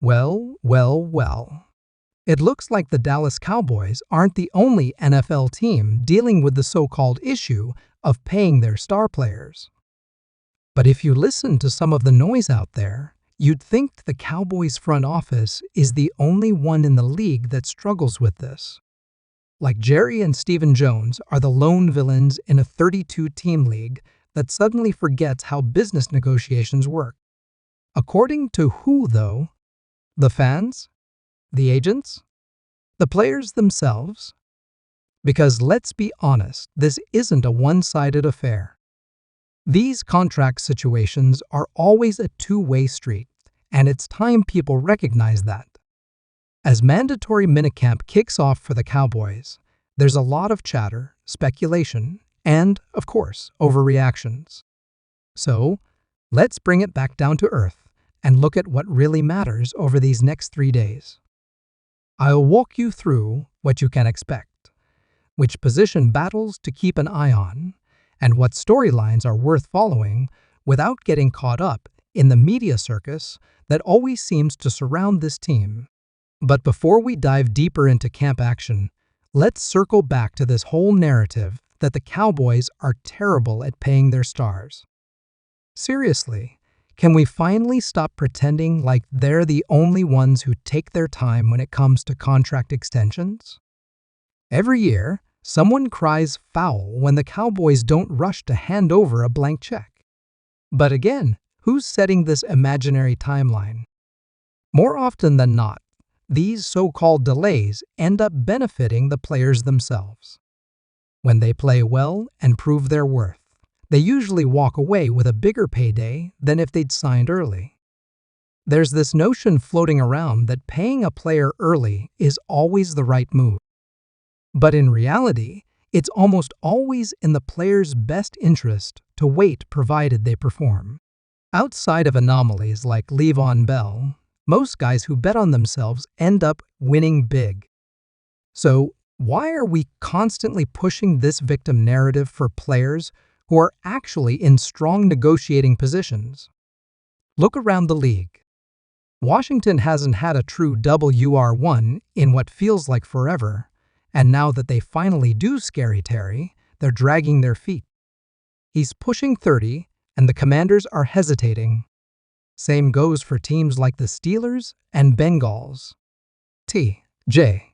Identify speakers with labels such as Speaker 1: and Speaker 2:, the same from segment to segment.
Speaker 1: Well. It looks like the Dallas Cowboys aren't the only NFL team dealing with the so-called issue of paying their star players. But if you listen to some of the noise out there, you'd think the Cowboys front office is the only one in the league that struggles with this. Like Jerry and Stephen Jones are the lone villains in a 32-team league that suddenly forgets how business negotiations work. According to who, though? The fans? The agents? The players themselves? Because let's be honest, this isn't a one-sided affair. These contract situations are always a two-way street, and it's time people recognize that. As mandatory minicamp kicks off for the Cowboys, there's a lot of chatter, speculation, and, of course, overreactions. So, let's bring it back down to earth and look at what really matters over these next 3 days. I'll walk you through what you can expect, which position battles to keep an eye on, and what storylines are worth following without getting caught up in the media circus that always seems to surround this team. But before we dive deeper into camp action, let's circle back to this whole narrative that the Cowboys are terrible at paying their stars. Seriously, can we finally stop pretending like they're the only ones who take their time when it comes to contract extensions? Every year, someone cries foul when the Cowboys don't rush to hand over a blank check. But again, who's setting this imaginary timeline? More often than not, these so-called delays end up benefiting the players themselves. When they play well and prove their worth, they usually walk away with a bigger payday than if they'd signed early. There's this notion floating around that paying a player early is always the right move. But in reality, it's almost always in the player's best interest to wait provided they perform. Outside of anomalies like Le'Veon Bell, most guys who bet on themselves end up winning big. So, why are we constantly pushing this victim narrative for players who are actually in strong negotiating positions? Look around the league. Washington hasn't had a true WR1 in what feels like forever, and now that they finally do Scary Terry, they're dragging their feet. He's pushing 30, and the Commanders are hesitating. Same goes for teams like the Steelers and Bengals. T.J.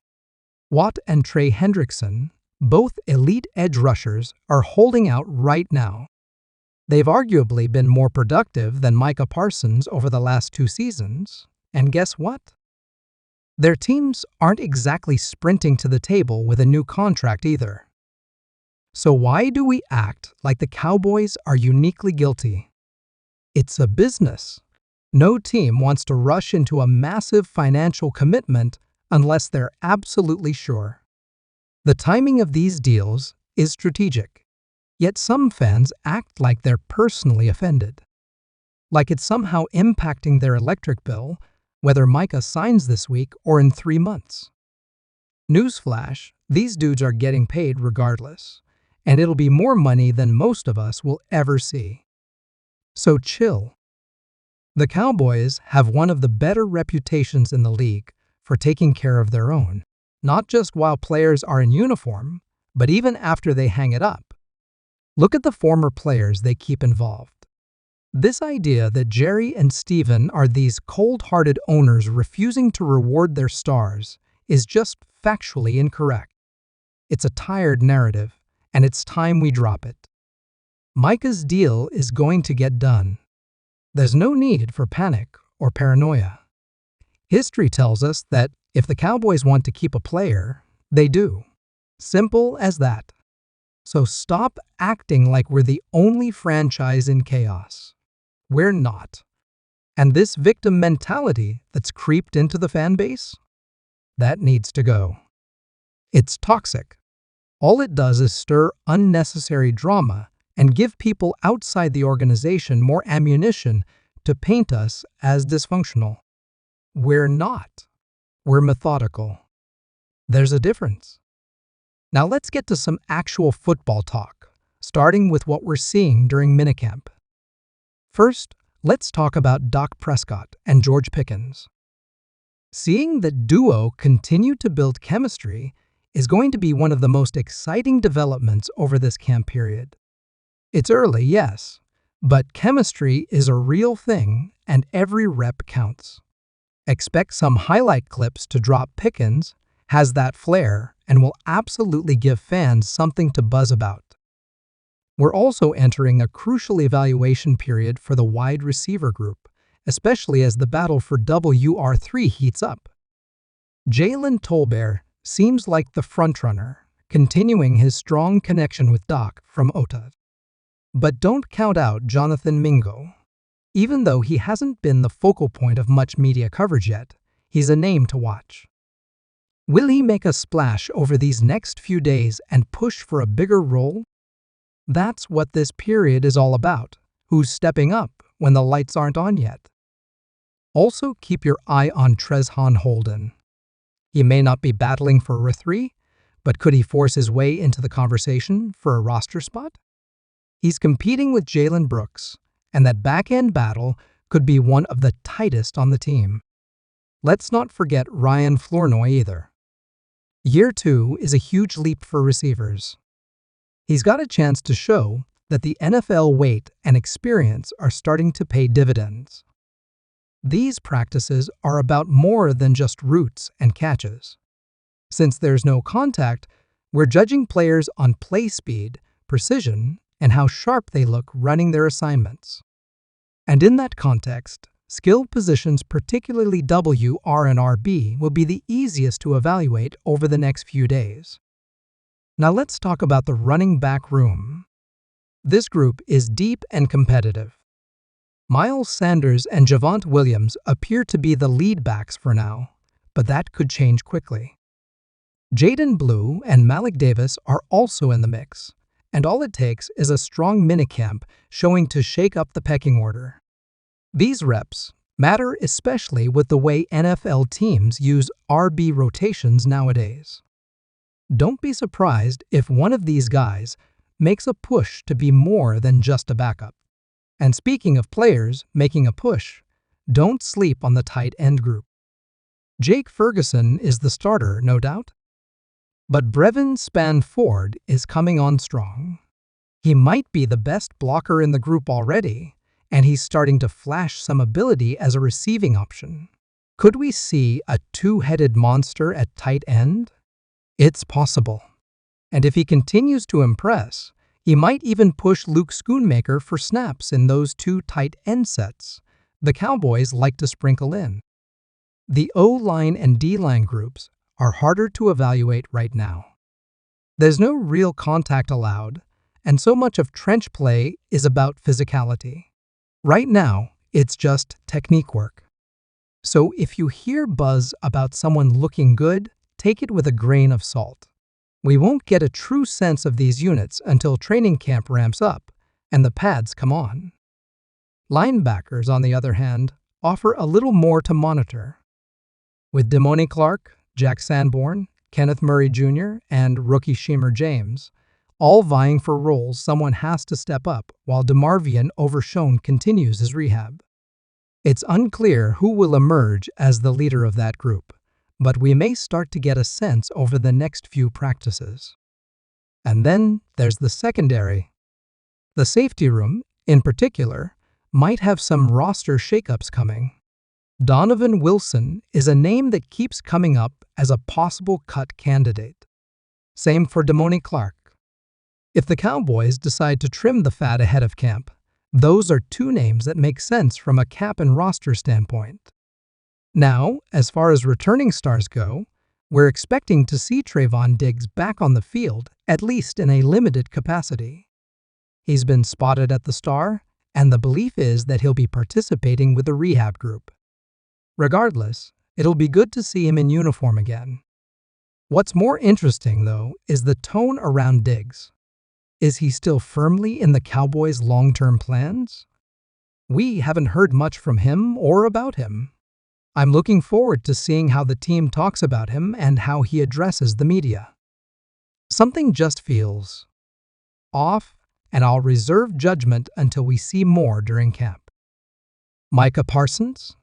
Speaker 1: Watt and Trey Hendrickson, both elite edge rushers, are holding out right now. They've arguably been more productive than Micah Parsons over the last 2 seasons, and guess what? Their teams aren't exactly sprinting to the table with a new contract either. So why do we act like the Cowboys are uniquely guilty? It's a business. No team wants to rush into a massive financial commitment unless they're absolutely sure. The timing of these deals is strategic, yet some fans act like they're personally offended. Like it's somehow impacting their electric bill, whether Micah signs this week or in 3 months. Newsflash, these dudes are getting paid regardless, and it'll be more money than most of us will ever see. So chill. The Cowboys have one of the better reputations in the league for taking care of their own, not just while players are in uniform, but even after they hang it up. Look at the former players they keep involved. This idea that Jerry and Stephen are these cold-hearted owners refusing to reward their stars is just factually incorrect. It's a tired narrative, and it's time we drop it. Micah's deal is going to get done. There's no need for panic or paranoia. History tells us that if the Cowboys want to keep a player, they do. Simple as that. So stop acting like we're the only franchise in chaos. We're not. And this victim mentality that's creeped into the fan base? That needs to go. It's toxic. All it does is stir unnecessary drama and give people outside the organization more ammunition to paint us as dysfunctional. We're not. We're methodical. There's a difference. Now let's get to some actual football talk, starting with what we're seeing during minicamp. First, let's talk about Dak Prescott and George Pickens. Seeing the duo continue to build chemistry is going to be one of the most exciting developments over this camp period. It's early, yes, but chemistry is a real thing and every rep counts. Expect some highlight clips to drop. Pickens has that flair and will absolutely give fans something to buzz about. We're also entering a crucial evaluation period for the wide receiver group, especially as the battle for WR3 heats up. Jalen Tolbert seems like the frontrunner, continuing his strong connection with Doc from Utah. But don't count out Jonathan Mingo. Even though he hasn't been the focal point of much media coverage yet, he's a name to watch. Will he make a splash over these next few days and push for a bigger role? That's what this period is all about. Who's stepping up when the lights aren't on yet? Also, keep your eye on Treshaun Holden. He may not be battling for a 3, but could he force his way into the conversation for a roster spot? He's competing with Jalen Brooks, and that back-end battle could be one of the tightest on the team. Let's not forget Ryan Flournoy either. Year 2 is a huge leap for receivers. He's got a chance to show that the NFL weight and experience are starting to pay dividends. These practices are about more than just routes and catches. Since there's no contact, we're judging players on play speed, precision, and how sharp they look running their assignments. And in that context, skill positions, particularly W, R, and RB, will be the easiest to evaluate over the next few days. Now let's talk about the running back room. This group is deep and competitive. Miles Sanders and Javonte Williams appear to be the lead backs for now, but that could change quickly. Jaden Blue and Malik Davis are also in the mix, and all it takes is a strong minicamp showing to shake up the pecking order. These reps matter, especially with the way NFL teams use RB rotations nowadays. Don't be surprised if one of these guys makes a push to be more than just a backup. And speaking of players making a push, don't sleep on the tight end group. Jake Ferguson is the starter, no doubt. But Brevin Spanford is coming on strong. He might be the best blocker in the group already, and he's starting to flash some ability as a receiving option. Could we see a two-headed monster at tight end? It's possible. And if he continues to impress, he might even push Luke Schoonmaker for snaps in those two tight end sets the Cowboys like to sprinkle in. The O-line and D-line groups are harder to evaluate right now. There's no real contact allowed, and so much of trench play is about physicality. Right now, it's just technique work. So if you hear buzz about someone looking good, take it with a grain of salt. We won't get a true sense of these units until training camp ramps up and the pads come on. Linebackers, on the other hand, offer a little more to monitor. With Damone Clark, Jack Sanborn, Kenneth Murray Jr., and rookie Shemer James, all vying for roles someone has to step up while DeMarvion Overshown continues his rehab. It's unclear who will emerge as the leader of that group, but we may start to get a sense over the next few practices. And then there's the secondary. The safety room, in particular, might have some roster shakeups coming. Donovan Wilson is a name that keeps coming up as a possible cut candidate. Same for Damone Clark. If the Cowboys decide to trim the fat ahead of camp, those are two names that make sense from a cap and roster standpoint. Now, as far as returning stars go, we're expecting to see Trayvon Diggs back on the field, at least in a limited capacity. He's been spotted at the Star, and the belief is that he'll be participating with the rehab group. Regardless, it'll be good to see him in uniform again. What's more interesting, though, is the tone around Diggs. Is he still firmly in the Cowboys' long-term plans? We haven't heard much from him or about him. I'm looking forward to seeing how the team talks about him and how he addresses the media. Something just feels off, and I'll reserve judgment until we see more during camp. Micah Parsons?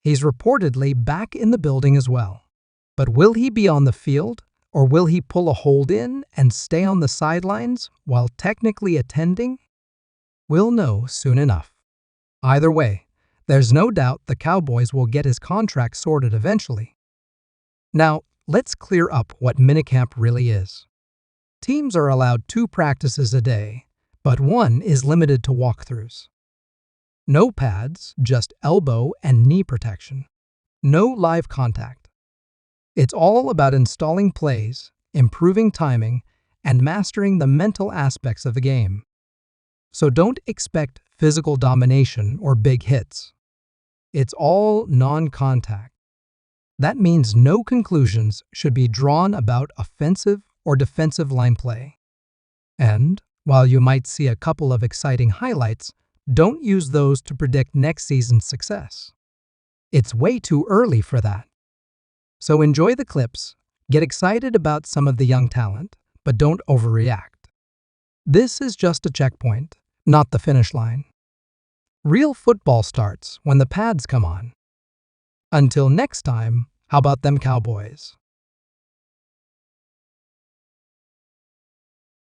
Speaker 1: He's reportedly back in the building as well. But will he be on the field, or will he pull a hold in and stay on the sidelines while technically attending? We'll know soon enough. Either way, there's no doubt the Cowboys will get his contract sorted eventually. Now, let's clear up what minicamp really is. Teams are allowed 2 practices a day, but one is limited to walkthroughs. No pads, just elbow and knee protection. No live contact. It's all about installing plays, improving timing, and mastering the mental aspects of the game. So don't expect physical domination or big hits. It's all non-contact. That means no conclusions should be drawn about offensive or defensive line play. And, while you might see a couple of exciting highlights, don't use those to predict next season's success. It's way too early for that. So enjoy the clips, get excited about some of the young talent, but don't overreact. This is just a checkpoint, not the finish line. Real football starts when the pads come on. Until next time, how about them Cowboys?